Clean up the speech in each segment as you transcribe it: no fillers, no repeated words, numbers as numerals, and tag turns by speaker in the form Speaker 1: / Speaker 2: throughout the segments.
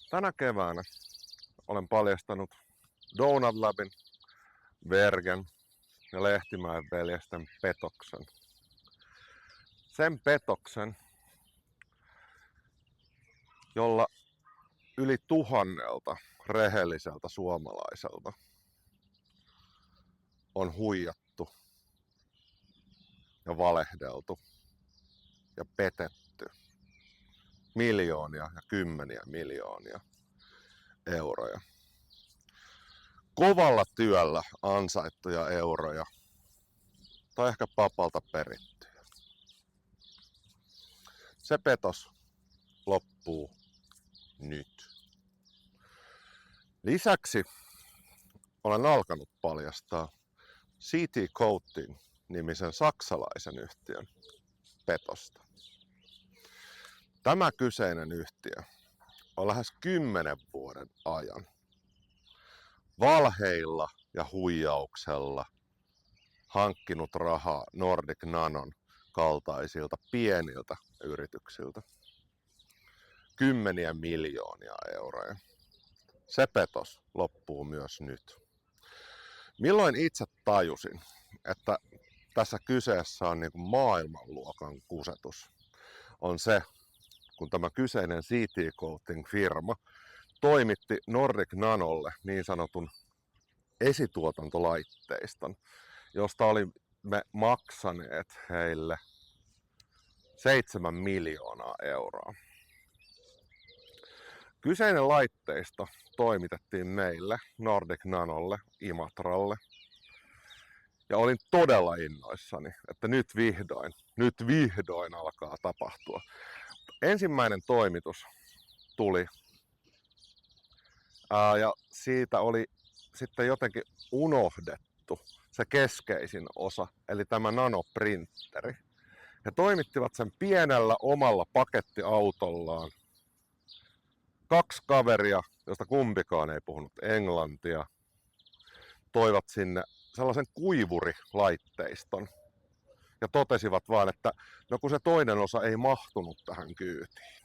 Speaker 1: Tänä keväänä olen paljastanut Donut Labin, Vergen ja Lehtimäen veljesten petoksen. Sen petoksen, jolla yli 1000 rehelliseltä suomalaiselta on huijattu ja valehdeltu ja petetty miljoonia ja kymmeniä miljoonia euroja. Kovalla työllä ansaittuja euroja tai ehkä papalta perittyjä. Se petos loppuu nyt. Lisäksi olen alkanut paljastaa CT Coating nimisen saksalaisen yhtiön petosta. Tämä kyseinen yhtiö on lähes 10 vuoden ajan valheilla ja huijauksella hankkinut rahaa Nordic Nanon kaltaisilta pieniltä yrityksiltä. Kymmeniä miljoonia euroja. Se petos loppuu myös nyt. Milloin itse tajusin, että tässä kyseessä on niin maailmanluokan kusetus, on se, kun tämä kyseinen CT Coating firma toimitti Nordic Nanolle niin sanotun esituotantolaitteiston, josta olimme maksaneet heille 7 miljoonaa euroa. Kyseinen laitteisto toimitettiin meille, Nordic Nanolle, Imatralle. Ja olin todella innoissani, että nyt vihdoin alkaa tapahtua. Ensimmäinen toimitus tuli ja siitä oli sitten jotenkin unohdettu se keskeisin osa, eli tämä nanoprinteri. He toimittivat sen pienellä omalla pakettiautollaan. 2 kaveria, josta kumpikaan ei puhunut englantia, toivat sinne sellaisen kuivurilaitteiston ja totesivat vaan, että no kun se toinen osa ei mahtunut tähän kyytiin.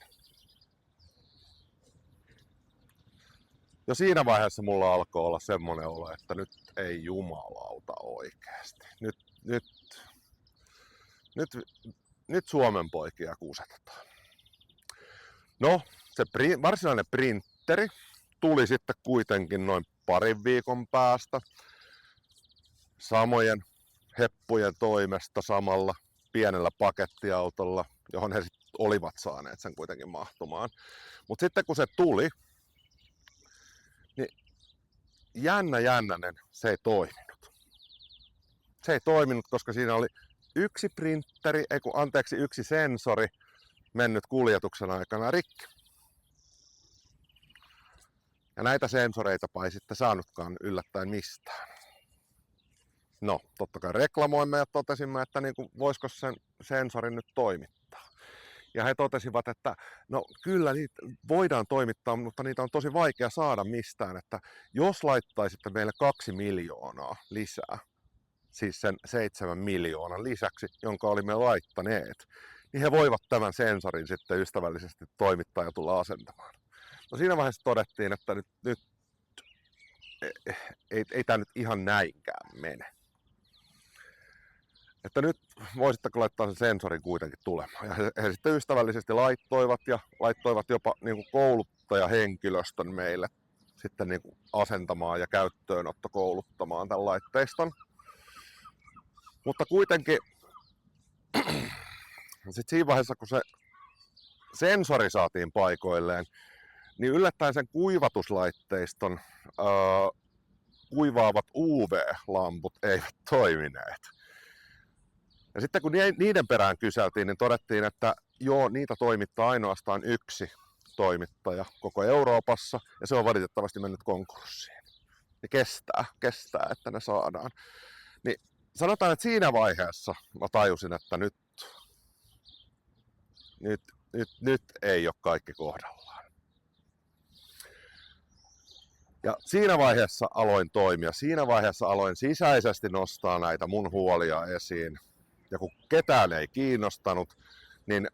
Speaker 1: Jo siinä vaiheessa mulla alkoi olla semmoinen olo, että nyt ei jumalauta oikeasti. Nyt Suomen poikia kusetetaan. No, se varsinainen printeri tuli sitten kuitenkin noin parin viikon päästä samojen heppujen toimesta samalla pienellä pakettiautolla, johon he sitten olivat saaneet sen kuitenkin mahtumaan. Mutta sitten kun se tuli, niin jännänen se ei toiminut. Se ei toiminut, koska siinä oli yksi sensori mennyt kuljetuksen aikana rikki. Ja näitä sensoreita ei sitten saanutkaan yllättäen mistään. No, totta kai reklamoimme ja totesimme, että voisiko sen sensorin nyt toimittaa. Ja he totesivat, että no kyllä niitä voidaan toimittaa, mutta niitä on tosi vaikea saada mistään, että jos laittaisitte meille 2 miljoonaa lisää, siis sen 7 miljoonan lisäksi, jonka olimme laittaneet, niin he voivat tämän sensorin sitten ystävällisesti toimittaa ja tulla asentamaan. No siinä vaiheessa todettiin, että nyt ei tämä nyt ihan näinkään mene. Että nyt voisitteko laittaa sen sensorin kuitenkin tulemaan. Ja he sitten ystävällisesti laittoivat jopa niin kuin kouluttajahenkilöstön meille sitten niin kuin asentamaan ja käyttöönottokouluttamaan tämän laitteiston. Mutta kuitenkin sitten siinä vaiheessa, kun se sensori saatiin paikoilleen, niin yllättäen sen kuivatuslaitteiston kuivaavat UV-lamput eivät toimineet. Ja sitten kun niiden perään kyseltiin, niin todettiin, että joo, niitä toimittaa ainoastaan yksi toimittaja koko Euroopassa, ja se on valitettavasti mennyt konkurssiin. Ja kestää, että ne saadaan. Niin sanotaan, että siinä vaiheessa mä tajusin, että nyt ei ole kaikki kohdallaan. Ja siinä vaiheessa aloin toimia, siinä vaiheessa aloin sisäisesti nostaa näitä mun huolia esiin. Ja kun ketään ei kiinnostanut, niin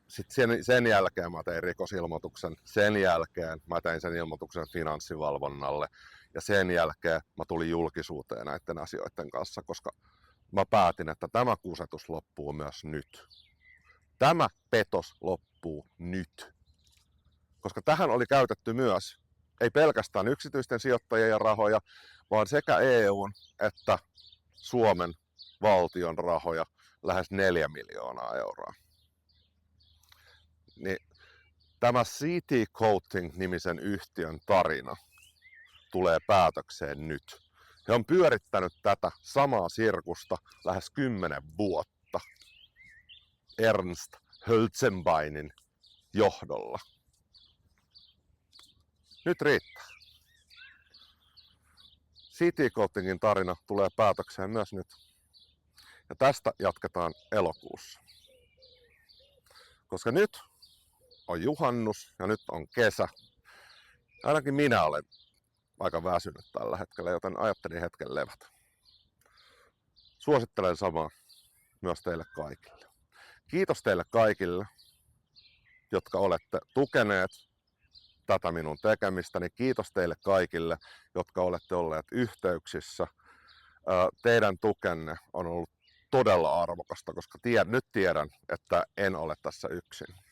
Speaker 1: Sitten sen jälkeen mä tein rikosilmoituksen, sen jälkeen mä tein sen ilmoituksen finanssivalvonnalle ja sen jälkeen mä tulin julkisuuteen näiden asioiden kanssa, koska mä päätin, että tämä kusetus loppuu myös nyt. Tämä petos loppuu nyt. Koska tähän oli käytetty myös, ei pelkästään yksityisten sijoittajien rahoja, vaan sekä EUn että Suomen valtion rahoja lähes 4 miljoonaa euroa. Niin tämä CT Coating-nimisen yhtiön tarina tulee päätökseen nyt. He on pyörittänyt tätä samaa sirkusta lähes 10 vuotta Ernst Hölzenbeinin johdolla. Nyt riittää. CT Coatingin tarina tulee päätökseen myös nyt. Ja tästä jatketaan elokuussa. Koska nyt on juhannus ja nyt on kesä. Ainakin minä olen aika väsynyt tällä hetkellä, joten ajattelin hetken levätä. Suosittelen samaa myös teille kaikille. Kiitos teille kaikille, jotka olette tukeneet tätä minun tekemistäni. Kiitos teille kaikille, jotka olette olleet yhteyksissä. Teidän tukenne on ollut todella arvokasta, koska nyt tiedän, että en ole tässä yksin.